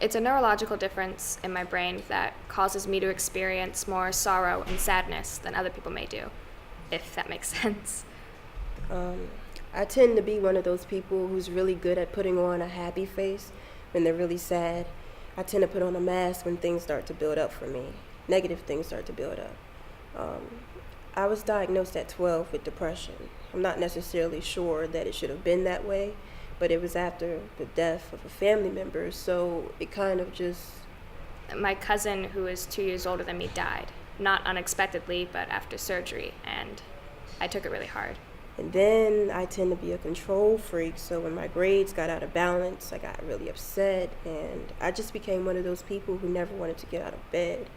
It's a neurological difference in my brain that causes me to experience more sorrow and sadness than other people may do, if that makes sense. I tend to be one of those people who's really good at putting on a happy face when they're really sad. I tend to put on a mask when things start to build up for me. Negative things start to build up. I was diagnosed at 12 with depression. I'm not necessarily sure that it should have been that way, but it was after the death of a family member, so it kind of just... My cousin, who is 2 years older than me, died. Not unexpectedly, but after surgery, and I took it really hard. And then I tend to be a control freak, so when my grades got out of balance, I got really upset, and I just became one of those people who never wanted to get out of bed.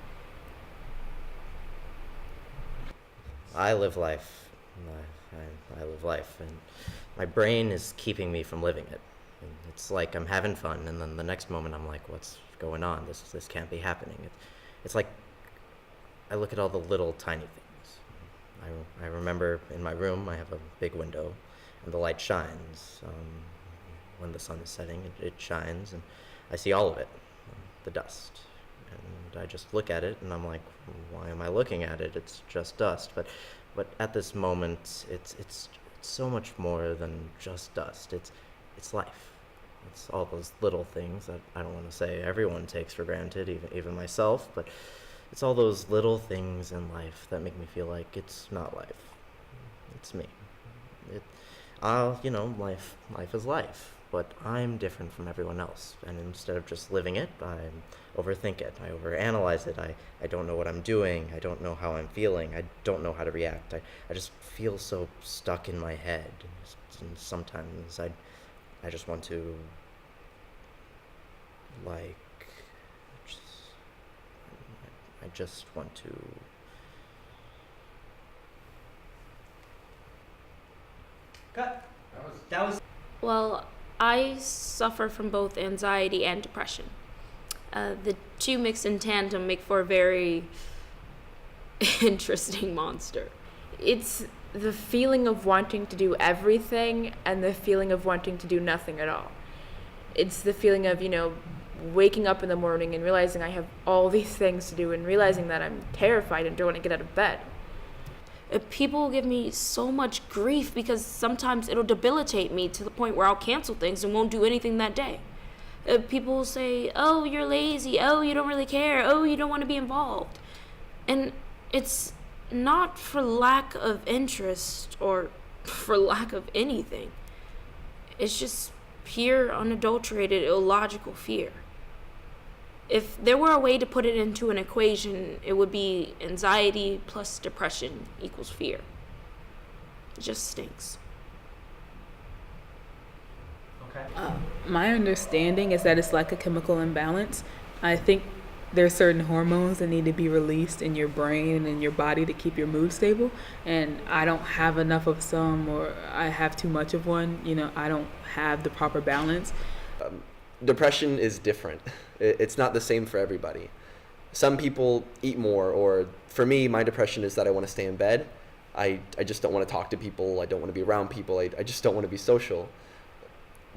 I live life. I live life, and my brain is keeping me from living it. And it's like I'm having fun, and then the next moment I'm like, what's going on? This can't be happening. It's like I look at all the little tiny things. I remember in my room I have a big window, and the light shines. When the sun is setting, it shines, and I see all of it, the dust. And I just look at it, and I'm like, why am I looking at it? It's just dust. But at this moment, it's so much more than just dust. It's life. It's all those little things that I don't want to say everyone takes for granted, even myself, but it's all those little things in life that make me feel like it's not life. It's me. Life is life, but I'm different from everyone else. And instead of just living it, I overthink it. I overanalyze it. I don't know what I'm doing. I don't know how I'm feeling. I don't know how to react. I just feel so stuck in my head. And sometimes I just want to, like, I just want to... Cut. That was... Well, I suffer from both anxiety and depression. The two mixed in tandem make for a very interesting monster. It's the feeling of wanting to do everything and the feeling of wanting to do nothing at all. It's the feeling of, waking up in the morning and realizing I have all these things to do and realizing that I'm terrified and don't want to get out of bed. People give me so much grief because sometimes it'll debilitate me to the point where I'll cancel things and won't do anything that day. People will say, oh, you're lazy, oh, you don't really care, oh, you don't want to be involved. And it's not for lack of interest or for lack of anything. It's just pure, unadulterated, illogical fear. If there were a way to put it into an equation, it would be anxiety plus depression equals fear. It just stinks. Okay. My understanding is that it's like a chemical imbalance. I think there's certain hormones that need to be released in your brain and in your body to keep your mood stable. And I don't have enough of some, or I have too much of one. I don't have the proper balance. Depression is different. It's not the same for everybody. Some people eat more, or for me, my depression is that I want to stay in bed. I just don't want to talk to people. I don't want to be around people. I just don't want to be social.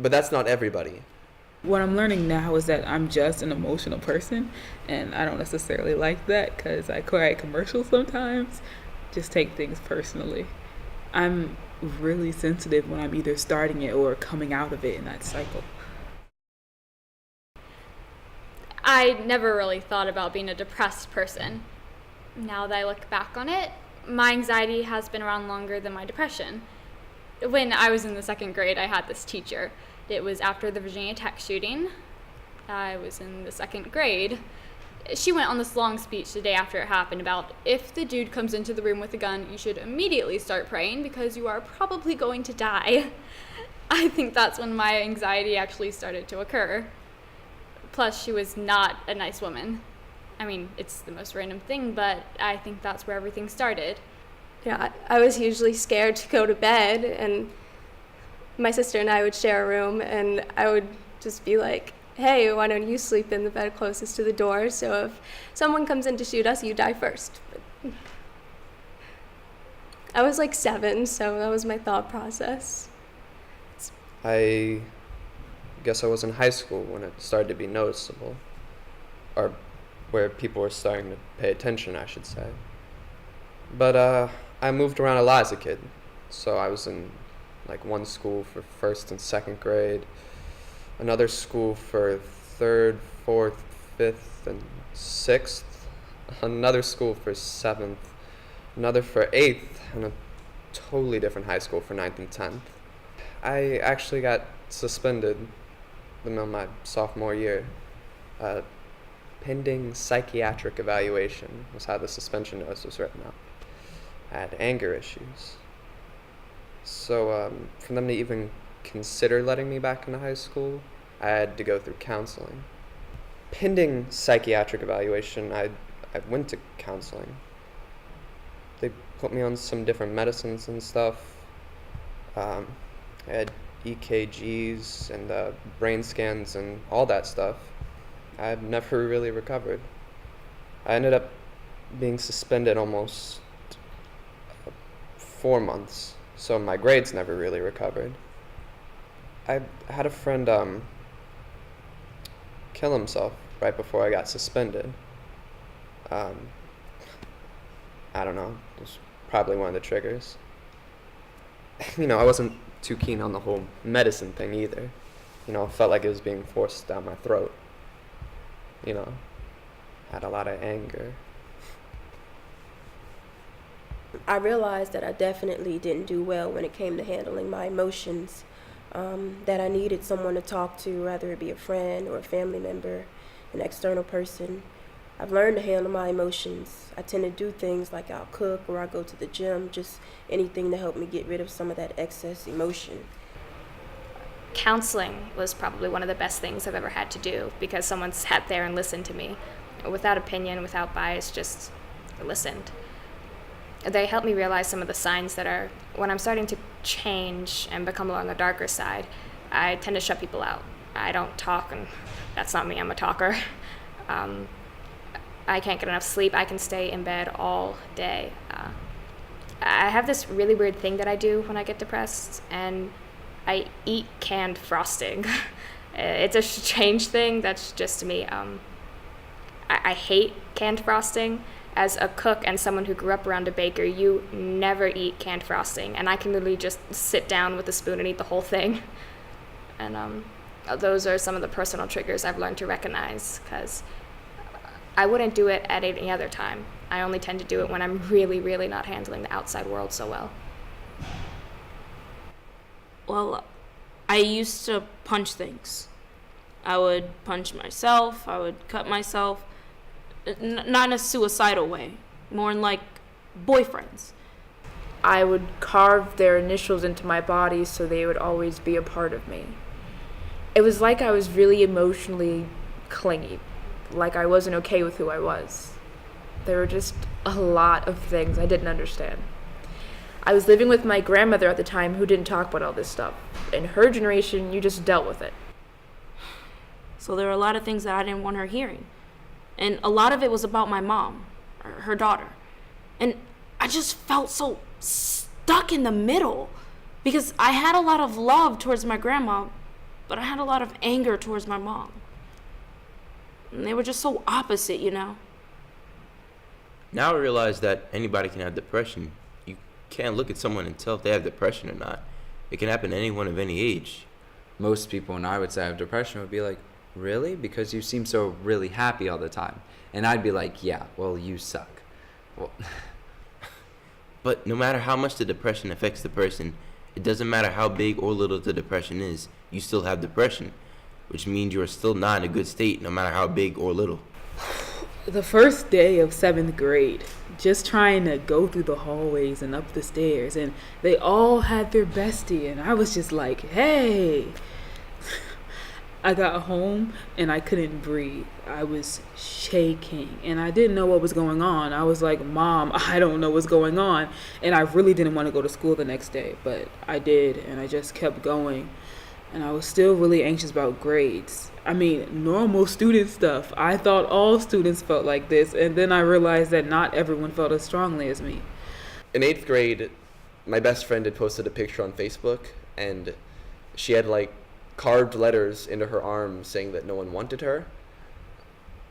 But that's not everybody. What I'm learning now is that I'm just an emotional person, and I don't necessarily like that because I cry at commercials sometimes, just take things personally. I'm really sensitive when I'm either starting it or coming out of it in that cycle. I never really thought about being a depressed person. Now that I look back on it, my anxiety has been around longer than my depression. When I was in the second grade, I had this teacher. It was after the Virginia Tech shooting. I was in the second grade. She went on this long speech the day after it happened about if the dude comes into the room with a gun, you should immediately start praying because you are probably going to die. I think that's when my anxiety actually started to occur. Plus, she was not a nice woman. I mean, it's the most random thing, but I think that's where everything started. Yeah, I was usually scared to go to bed, and my sister and I would share a room, and I would just be like, hey, why don't you sleep in the bed closest to the door, so if someone comes in to shoot us, you die first. But I was like 7, so that was my thought process. I guess I was in high school when it started to be noticeable, or where people were starting to pay attention, I should say. But I moved around a lot as a kid, so I was in like one school for 1st and 2nd grade, another school for 3rd, 4th, 5th, and 6th, another school for 7th, another for 8th, and a totally different high school for 9th and 10th. I actually got suspended in the middle of my sophomore year. Pending psychiatric evaluation was how the suspension notice was written up. I had anger issues. So for them to even consider letting me back into high school, I had to go through counseling. Pending psychiatric evaluation, I went to counseling. They put me on some different medicines and stuff. I had EKGs and brain scans and all that stuff. I've never really recovered. I ended up being suspended almost 4 months, so my grades never really recovered. I had a friend kill himself right before I got suspended. I don't know, it was probably one of the triggers. I wasn't too keen on the whole medicine thing either. I felt like it was being forced down my throat. Had a lot of anger. I realized that I definitely didn't do well when it came to handling my emotions, that I needed someone to talk to, whether it be a friend or a family member, an external person. I've learned to handle my emotions. I tend to do things like I'll cook or I'll go to the gym, just anything to help me get rid of some of that excess emotion. Counseling was probably one of the best things I've ever had to do, because someone sat there and listened to me without opinion, without bias, just listened. They helped me realize some of the signs that are, when I'm starting to change and become more on the darker side, I tend to shut people out. I don't talk, and that's not me, I'm a talker. I can't get enough sleep. I can stay in bed all day. I have this really weird thing that I do when I get depressed, and I eat canned frosting. It's a strange thing, that's just me. I hate canned frosting. As a cook and someone who grew up around a baker, you never eat canned frosting, and I can literally just sit down with a spoon and eat the whole thing. And those are some of the personal triggers I've learned to recognize, because I wouldn't do it at any other time. I only tend to do it when I'm really, really not handling the outside world so well. Well, I used to punch things. I would punch myself, I would cut myself, not in a suicidal way, more in like boyfriends. I would carve their initials into my body so they would always be a part of me. It was like I was really emotionally clingy, like I wasn't okay with who I was. There were just a lot of things I didn't understand. I was living with my grandmother at the time who didn't talk about all this stuff. In her generation, you just dealt with it. So there were a lot of things that I didn't want her hearing. And a lot of it was about my mom, her daughter. And I just felt so stuck in the middle, because I had a lot of love towards my grandma, but I had a lot of anger towards my mom. And they were just so opposite, Now I realize that anybody can have depression. You can't look at someone and tell if they have depression or not. It can happen to anyone of any age. Most people, when I would say I have depression, would be like, really? Because you seem so really happy all the time. And I'd be like, yeah, well, you suck. Well, But no matter how much the depression affects the person, it doesn't matter how big or little the depression is, you still have depression, which means you are still not in a good state no matter how big or little. The first day of 7th grade, just trying to go through the hallways and up the stairs, and they all had their bestie, and I was just like, hey. I got home and I couldn't breathe. I was shaking and I didn't know what was going on. I was like, Mom, I don't know what's going on. And I really didn't want to go to school the next day, but I did, and I just kept going. And I was still really anxious about grades. I mean, normal student stuff. I thought all students felt like this, and then I realized that not everyone felt as strongly as me. In 8th grade, my best friend had posted a picture on Facebook, and she had like carved letters into her arm saying that no one wanted her.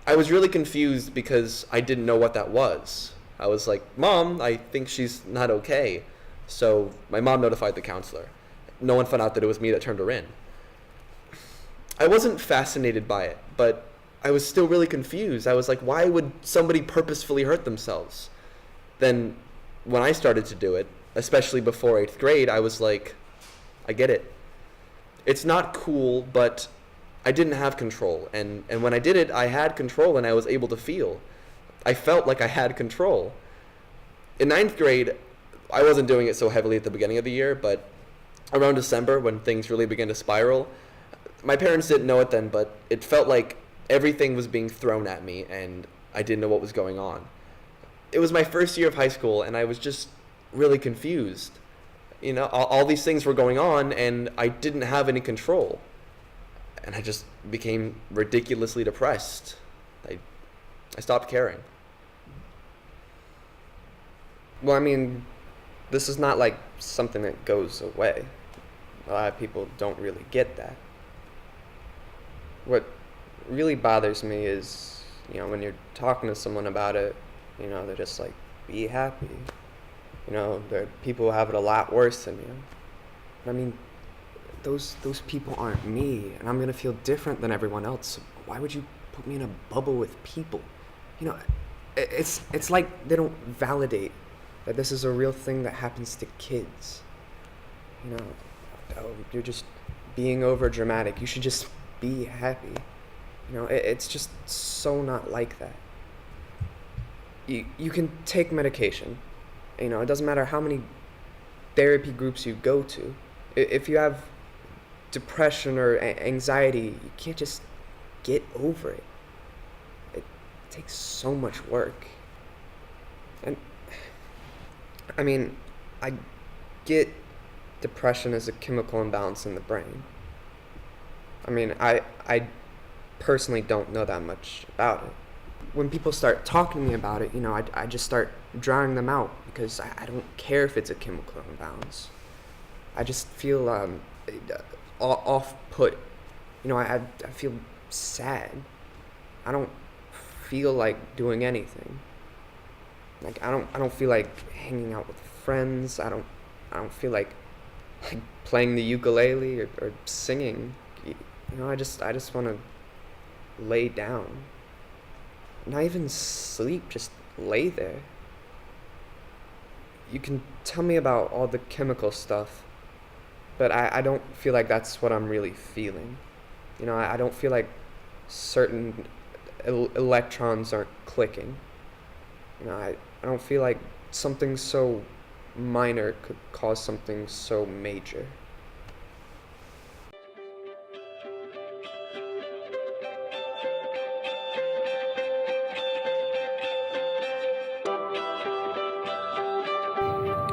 I was really confused because I didn't know what that was. I was like, Mom, I think she's not okay. So my mom notified the counselor. No one found out that it was me that turned her in. I wasn't fascinated by it, but I was still really confused. I was like, why would somebody purposefully hurt themselves? Then when I started to do it, especially before 8th grade, I was like, I get it. It's not cool, but I didn't have control. And when I did it, I had control and I was able to feel. I felt like I had control. In 9th grade, I wasn't doing it so heavily at the beginning of the year, but around December, when things really began to spiral, my parents didn't know it then, but it felt like everything was being thrown at me and I didn't know what was going on. It was my first year of high school and I was just really confused. You know, all these things were going on and I didn't have any control. And I just became ridiculously depressed. I stopped caring. Well, I mean, this is not like something that goes away. A lot of people don't really get that. What really bothers me is, you know, when you're talking to someone about it, you know, they're just like, be happy. You know, there are people who have it a lot worse than you. I mean, those people aren't me, and I'm gonna feel different than everyone else. So why would you put me in a bubble with people? You know, it's like they don't validate that this is a real thing that happens to kids. You know, oh, you're just being over dramatic. You should just be happy. You know, it's just so not like that. You can take medication. You know, it doesn't matter how many therapy groups you go to. If you have depression or anxiety, you can't just get over it. It takes so much work. And I mean, I get depression as a chemical imbalance in the brain. I mean, I personally don't know that much about it. When people start talking to me about it, you know, I just start drawing them out because I don't care if it's a chemical imbalance. I just feel off-put. You know, I feel sad. I don't feel like doing anything. Like I don't feel like hanging out with friends. I don't feel like playing the ukulele or singing. You know, I just want to lay down. Not even sleep, just lay there. You can tell me about all the chemical stuff, but I don't feel like that's what I'm really feeling. You know, I don't feel like certain electrons aren't clicking. You know, I don't feel like something so minor could cause something so major.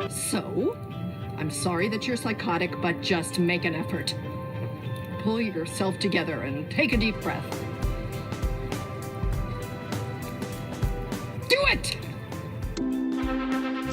So, I'm sorry that you're psychotic, but just make an effort. Pull yourself together and take a deep breath. Do it!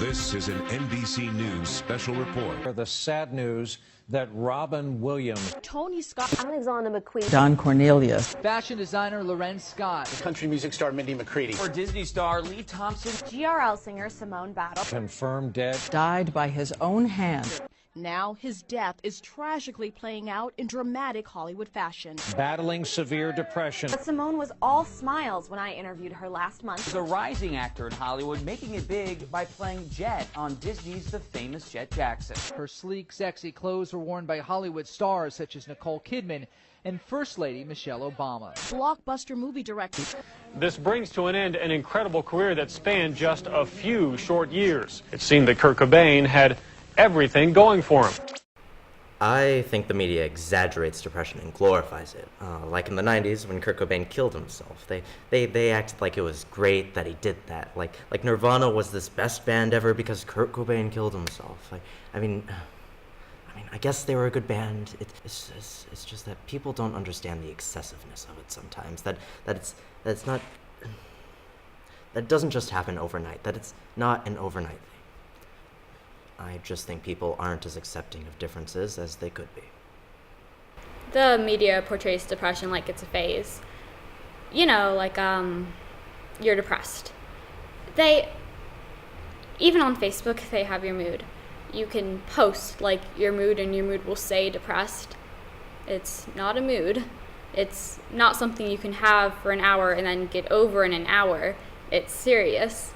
This is an NBC News special report. The sad news that Robin Williams, Tony Scott, Alexander McQueen, Don Cornelius, fashion designer Lorenz Scott, country music star Mindy McCready, or Disney star Lee Thompson, GRL singer Simone Battle, confirmed dead, died by his own hand. Now his death is tragically playing out in dramatic Hollywood fashion. battling severe depression. But Simone was all smiles when I interviewed her last month. She's a rising actor in Hollywood, making it big by playing Jet on Disney's The Famous Jet Jackson. Her sleek, sexy clothes were worn by Hollywood stars such as Nicole Kidman and First Lady Michelle Obama. Blockbuster movie director. This brings to an end an incredible career that spanned just a few short years. It seemed that Kurt Cobain had everything going for him. I think the media exaggerates depression and glorifies it. Like in the 90s when Kurt Cobain killed himself. They acted like it was great that he did that. Like Nirvana was this best band ever because Kurt Cobain killed himself. I mean, I guess they were a good band. It's just that people don't understand the excessiveness of it sometimes. That it's not, that doesn't just happen overnight. That it's not an overnight thing. I just think people aren't as accepting of differences as they could be. the media portrays depression like it's a phase. You know, like, you're depressed. Even on Facebook, they have your mood. You can post, like, your mood, and your mood will say depressed. It's not a mood. It's not something you can have for an hour and then get over in an hour. It's serious.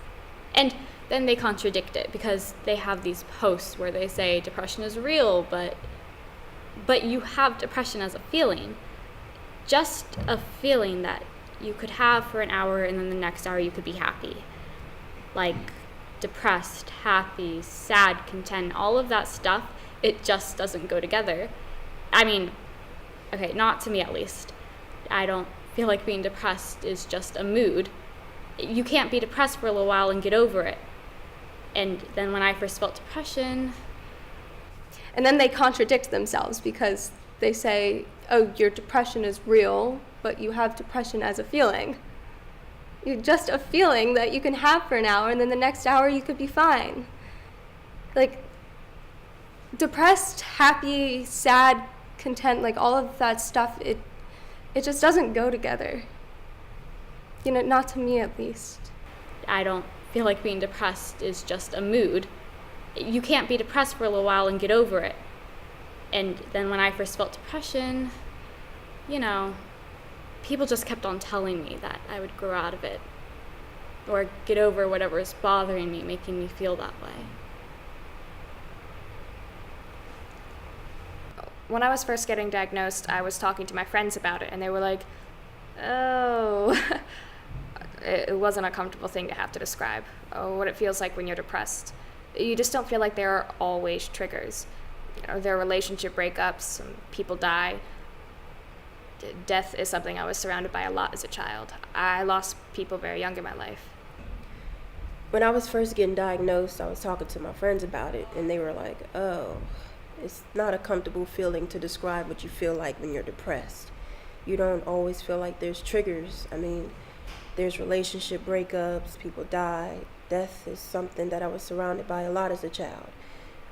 And then they contradict it because they have these posts where they say depression is real, but you have depression as a feeling. Just a feeling that you could have for an hour and then the next hour you could be happy. Like depressed, happy, sad, content, all of that stuff, it just doesn't go together. I mean, okay, not to me at least. I don't feel like being depressed is just a mood. You can't be depressed for a little while and get over it. And then when I first felt depression... And then they contradict themselves because they say, oh, your depression is real, but you have depression as a feeling. You're just a feeling that you can have for an hour, and then the next hour you could be fine. Like, depressed, happy, sad, content, like all of that stuff, it just doesn't go together. You know, not to me at least. I don't feel like being depressed is just a mood. You can't be depressed for a little while and get over it. And then when I first felt depression, you know, people just kept on telling me that I would grow out of it or get over whatever is bothering me, making me feel that way. When I was first getting diagnosed, I was talking to my friends about it, and they were like, oh, it wasn't a comfortable thing to have to describe, what it feels like when you're depressed. You just don't feel like there are always triggers. You know, there are relationship breakups, people die. Death is something I was surrounded by a lot as a child. I lost people very young in my life. When I was first getting diagnosed, I was talking to my friends about it, and they were like, oh, it's not a comfortable feeling to describe what you feel like when you're depressed. You don't always feel like there's triggers. I mean, there's relationship breakups, people die. Death is something that I was surrounded by a lot as a child.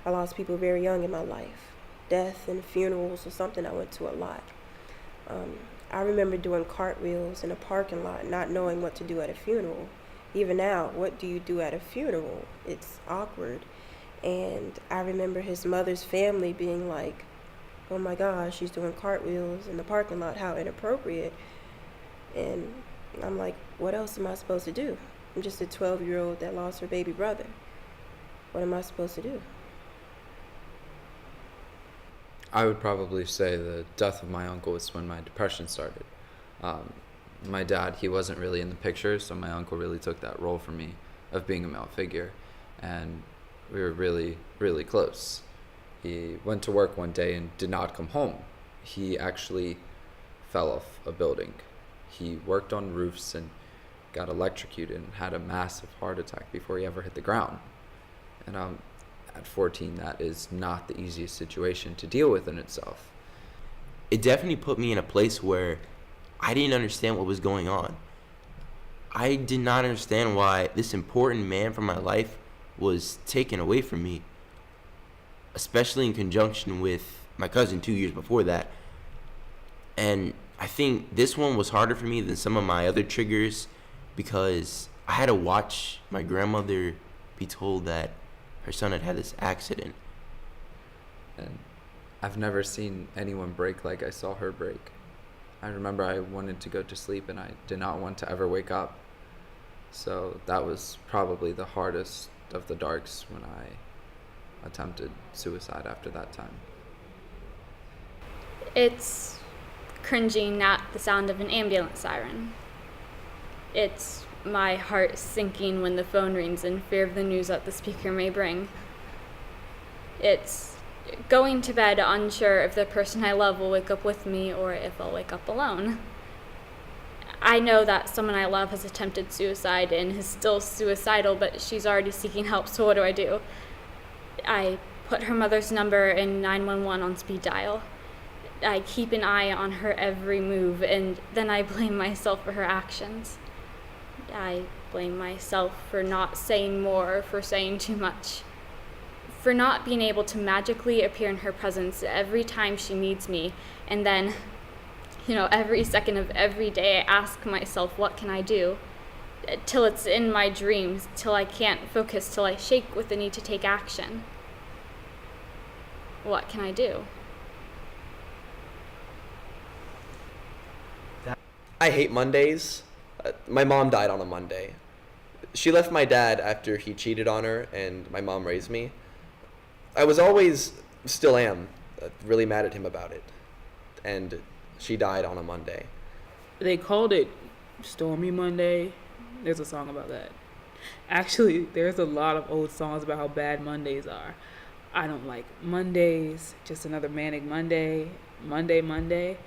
I lost people very young in my life. Death and funerals was something I went to a lot. I remember doing cartwheels in a parking lot, not knowing what to do at a funeral. Even now, what do you do at a funeral? It's awkward. And I remember his mother's family being like, oh my gosh, she's doing cartwheels in the parking lot, how inappropriate. And I'm like, what else am I supposed to do? I'm just a 12-year-old that lost her baby brother. What am I supposed to do? I would probably say the death of my uncle was when my depression started. My dad, he wasn't really in the picture, so my uncle really took that role for me of being a male figure. And we were really, really close. He went to work one day and did not come home. He actually fell off a building. He worked on roofs and got electrocuted and had a massive heart attack before he ever hit the ground. And at 14, that is not the easiest situation to deal with in itself. It definitely put me in a place where I didn't understand what was going on. I did not understand why this important man from my life was taken away from me, especially in conjunction with my cousin 2 years before that. And I think this one was harder for me than some of my other triggers because I had to watch my grandmother be told that her son had had this accident. And I've never seen anyone break like I saw her break. I remember I wanted to go to sleep and I did not want to ever wake up. So that was probably the hardest of the darks when I attempted suicide after that time. It's cringing at the sound of an ambulance siren. It's my heart sinking when the phone rings in fear of the news that the speaker may bring. It's going to bed unsure if the person I love will wake up with me or if I'll wake up alone. I know that someone I love has attempted suicide and is still suicidal, but she's already seeking help, so what do? I put her mother's number in 911 on speed dial. I keep an eye on her every move, and then I blame myself for her actions. I blame myself for not saying more, for saying too much, for not being able to magically appear in her presence every time she needs me. And then, every second of every day I ask myself, what can I do? Till it's in my dreams, till I can't focus, till I shake with the need to take action. What can I do? I hate Mondays. My mom died on a Monday. She left my dad after he cheated on her, and my mom raised me. I was always, still am, really mad at him about it. And she died on a Monday. They called it Stormy Monday. There's a song about that. Actually, there's a lot of old songs about how bad Mondays are. I don't like Mondays, just another manic Monday, Monday.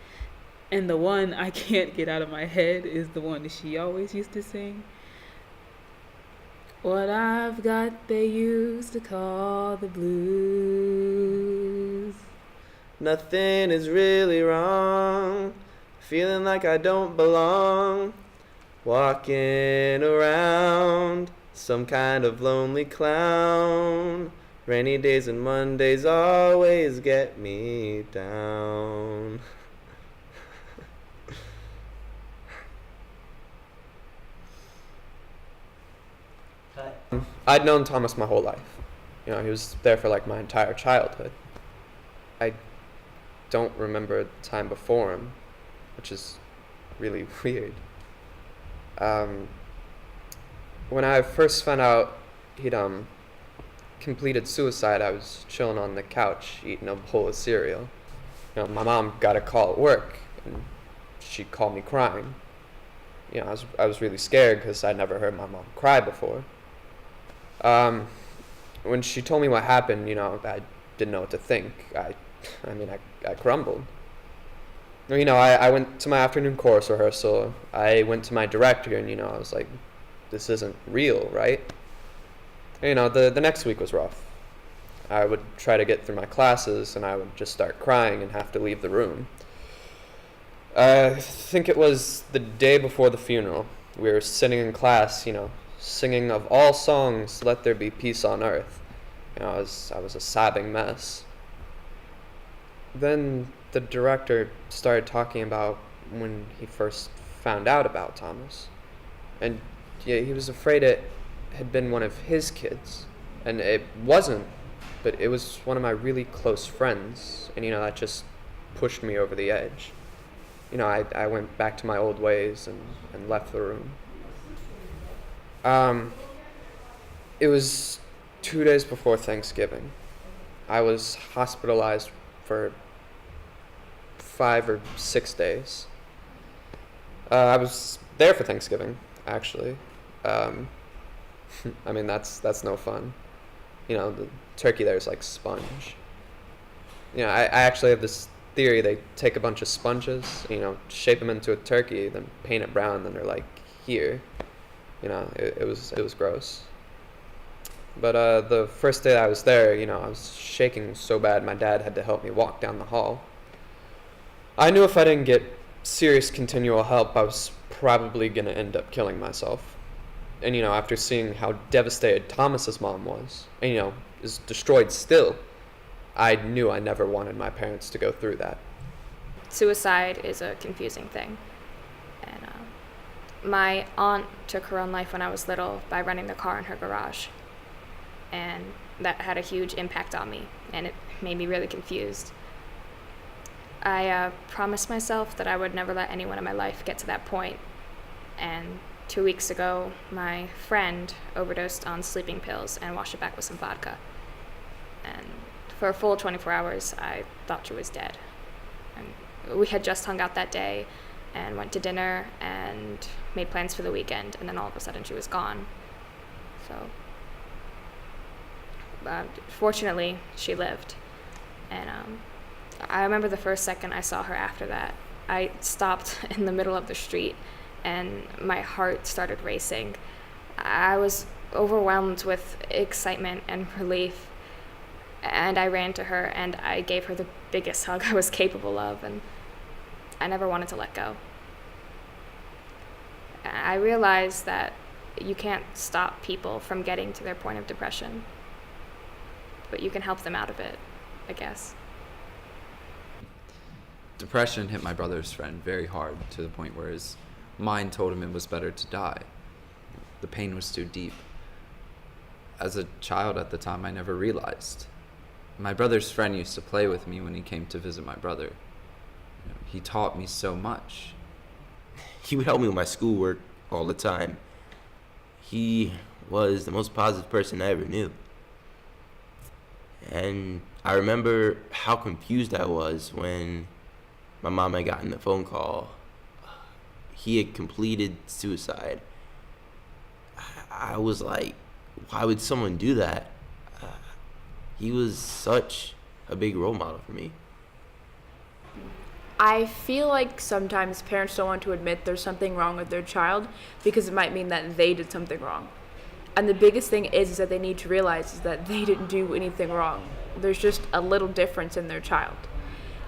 And the one I can't get out of my head is the one that she always used to sing. What I've got they used to call the blues. Nothing is really wrong, feeling like I don't belong, walking around, some kind of lonely clown. Rainy days and Mondays always get me down. I'd known Thomas my whole life. He was there for like my entire childhood. I don't remember a time before him, which is really weird. When I first found out he'd completed suicide, I was chilling on the couch eating a bowl of cereal. My mom got a call at work, and she called me crying. I was really scared because I'd never heard my mom cry before. When she told me what happened, I didn't know what to think. I crumbled. I went to my afternoon chorus rehearsal. I went to my director, and I was like, this isn't real, right? The next week was rough. I would try to get through my classes, and I would just start crying and have to leave the room. I think it was the day before the funeral. We were sitting in class, singing of all songs, Let There Be Peace on Earth. I was a sobbing mess. Then the director started talking about when he first found out about Thomas. And he was afraid it had been one of his kids. And it wasn't, but it was one of my really close friends. And, that just pushed me over the edge. I went back to my old ways and left the room. It was 2 days before Thanksgiving. I was hospitalized for 5 or 6 days. I was there for Thanksgiving, actually. That's no fun. The turkey there is like sponge. I actually have this theory. They take a bunch of sponges, shape them into a turkey, then paint it brown, then they're like, here. It was gross. But the first day I was there, I was shaking so bad my dad had to help me walk down the hall. I knew if I didn't get serious continual help, I was probably going to end up killing myself. And, after seeing how devastated Thomas's mom was, and, is destroyed still, I knew I never wanted my parents to go through that. Suicide is a confusing thing. And my aunt took her own life when I was little by running the car in her garage. And that had a huge impact on me, and it made me really confused. I promised myself that I would never let anyone in my life get to that point. And 2 weeks ago, my friend overdosed on sleeping pills and washed it back with some vodka. And for a full 24 hours, I thought she was dead. And we had just hung out that day and went to dinner and made plans for the weekend, and then all of a sudden she was gone. So fortunately, she lived. And I remember the first second I saw her after that. I stopped in the middle of the street, and my heart started racing. I was overwhelmed with excitement and relief, and I ran to her, and I gave her the biggest hug I was capable of, and I never wanted to let go. I realized that you can't stop people from getting to their point of depression. but you can help them out of it, I guess. Depression hit my brother's friend very hard, to the point where his mind told him it was better to die. The pain was too deep. As a child at the time, I never realized. My brother's friend used to play with me when he came to visit my brother. He taught me so much. He would help me with my schoolwork all the time. He was the most positive person I ever knew. And I remember how confused I was when my mom had gotten the phone call. He had completed suicide. I was like, why would someone do that? He was such a big role model for me. I feel like sometimes parents don't want to admit there's something wrong with their child because it might mean that they did something wrong. And the biggest thing is that they need to realize is that they didn't do anything wrong. There's just a little difference in their child.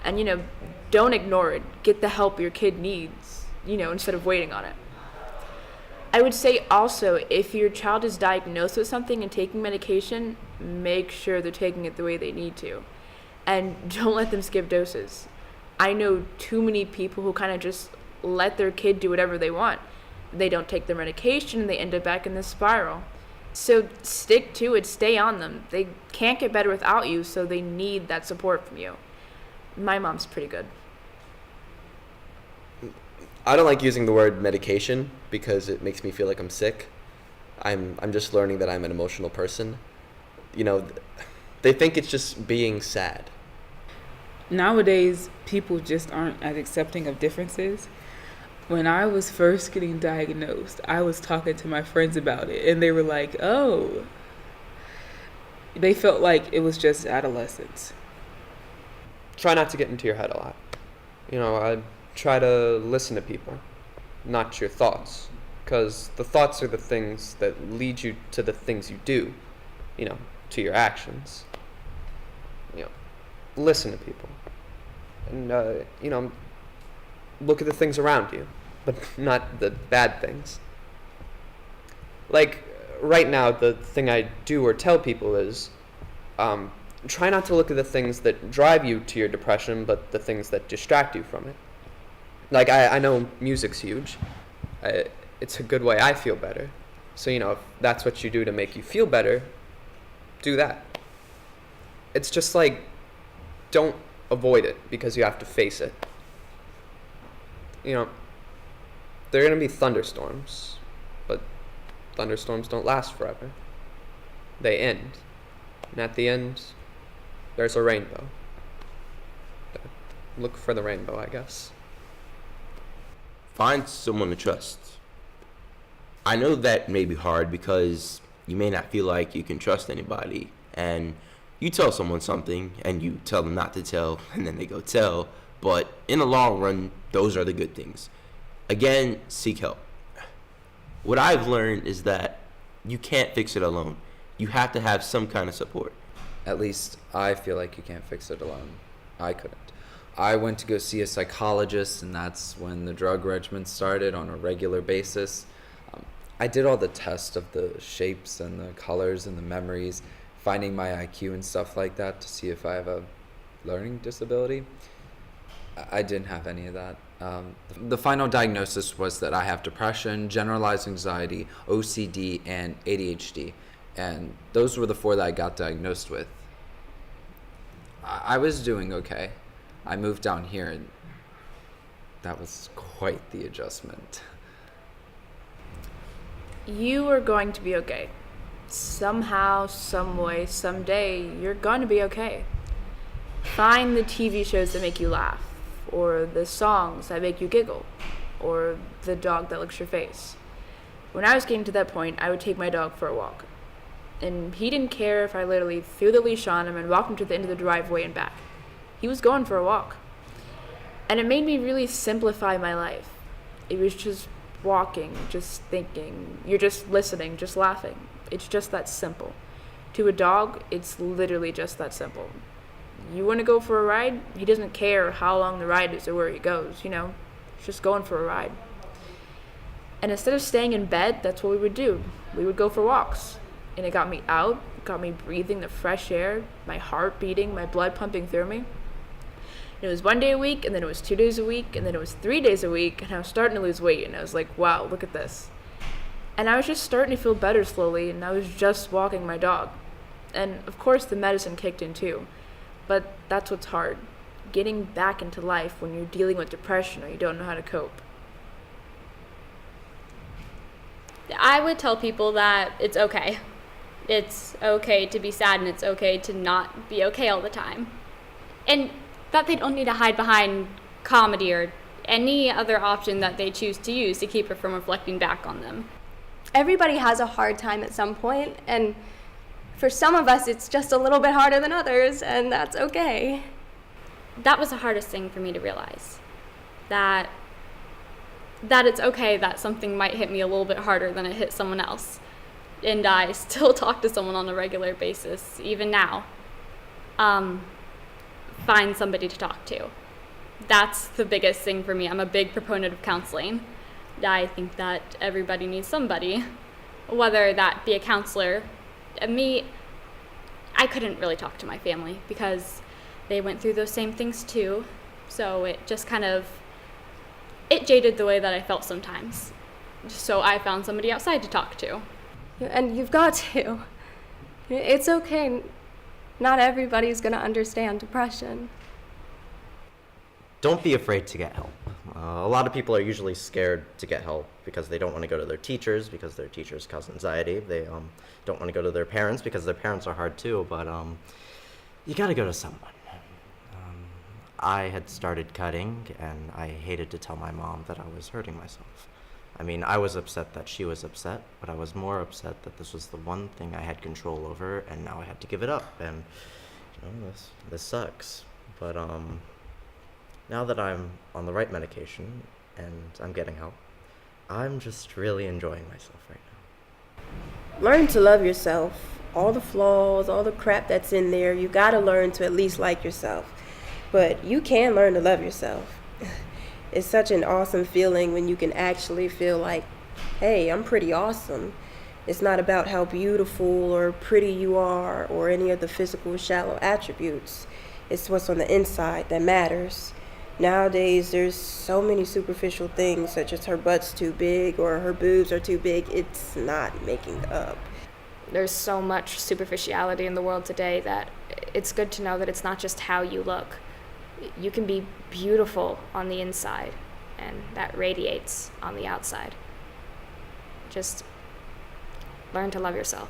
And, don't ignore it. Get the help your kid needs, instead of waiting on it. I would say also, if your child is diagnosed with something and taking medication, make sure they're taking it the way they need to. And don't let them skip doses. I know too many people who kind of just let their kid do whatever they want. They don't take their medication and they end up back in this spiral. So stick to it, stay on them. They can't get better without you, so they need that support from you. My mom's pretty good. I don't like using the word medication because it makes me feel like I'm sick. I'm just learning that I'm an emotional person. They think it's just being sad. Nowadays, people just aren't as accepting of differences. When I was first getting diagnosed, I was talking to my friends about it, and they were like, oh. They felt like it was just adolescence. Try not to get into your head a lot. I try to listen to people, not your thoughts. Because the thoughts are the things that lead you to the things you do, to your actions. Listen to people. And, look at the things around you, but not the bad things. Like, right now, the thing I do or tell people is, try not to look at the things that drive you to your depression, but the things that distract you from it. Like, I know music's huge. It's a good way I feel better. So, if that's what you do to make you feel better, do that. It's just like, don't avoid it because you have to face it. There are going to be thunderstorms, but thunderstorms don't last forever. They end. And at the end, there's a rainbow. Look for the rainbow, I guess. Find someone to trust. I know that may be hard because you may not feel like you can trust anybody, and you tell someone something and you tell them not to tell, and then they go tell, but in the long run, those are the good things. Again, seek help. What I've learned is that you can't fix it alone. You have to have some kind of support. At least I feel like you can't fix it alone. I couldn't. I went to go see a psychologist, and that's when the drug regimen started on a regular basis. I did all the tests of the shapes and the colors and the memories, finding my IQ and stuff like that to see if I have a learning disability. I didn't have any of that. The final diagnosis was that I have depression, generalized anxiety, OCD, and ADHD. And those were the 4 that I got diagnosed with. I was doing okay. I moved down here, and that was quite the adjustment. You are going to be okay. Somehow, some way, someday, you're going to be okay. Find the TV shows that make you laugh, or the songs that make you giggle, or the dog that licks your face. When I was getting to that point, I would take my dog for a walk. And he didn't care if I literally threw the leash on him and walked him to the end of the driveway and back. He was going for a walk. And it made me really simplify my life. It was just walking, just thinking. You're just listening, just laughing. It's just that simple. To a dog, it's literally just that simple. You want to go for a ride? He doesn't care how long the ride is or where he goes, He's just going for a ride. And instead of staying in bed, that's what we would do. We would go for walks. and it got me out, got me breathing the fresh air, my heart beating, my blood pumping through me. And it was 1 day a week, and then it was 2 days a week, and then it was 3 days a week, and I was starting to lose weight, and I was like, wow, look at this. And I was just starting to feel better slowly, and I was just walking my dog. And of course the medicine kicked in too, but that's what's hard, getting back into life when you're dealing with depression or you don't know how to cope. I would tell people that it's okay. It's okay to be sad, and it's okay to not be okay all the time. And that they don't need to hide behind comedy or any other option that they choose to use to keep it from reflecting back on them. Everybody has a hard time at some point, and for some of us it's just a little bit harder than others, and that's okay. That was the hardest thing for me to realize. That it's okay that something might hit me a little bit harder than it hit someone else. And I still talk to someone on a regular basis, even now. Find somebody to talk to. That's the biggest thing for me. I'm a big proponent of counseling. I think that everybody needs somebody, whether that be a counselor. Me, I couldn't really talk to my family because they went through those same things too. So it just it jaded the way that I felt sometimes. So I found somebody outside to talk to. And you've got to. It's okay. Not everybody's going to understand depression. Don't be afraid to get help. A lot of people are usually scared to get help because they don't want to go to their teachers because their teachers cause anxiety. They don't want to go to their parents because their parents are hard too, but you gotta go to someone. I had started cutting, and I hated to tell my mom that I was hurting myself. I mean, I was upset that she was upset, but I was more upset that this was the one thing I had control over, and now I had to give it up, and this sucks. But now that I'm on the right medication and I'm getting help, I'm just really enjoying myself right now. Learn to love yourself. All the flaws, all the crap that's in there, you gotta learn to at least like yourself. But you can learn to love yourself. It's such an awesome feeling when you can actually feel like, hey, I'm pretty awesome. It's not about how beautiful or pretty you are or any of the physical shallow attributes. It's what's on the inside that matters. Nowadays, there's so many superficial things, such as her butt's too big or her boobs are too big. It's not making up. There's so much superficiality in the world today that it's good to know that it's not just how you look. You can be beautiful on the inside, and that radiates on the outside. Just learn to love yourself.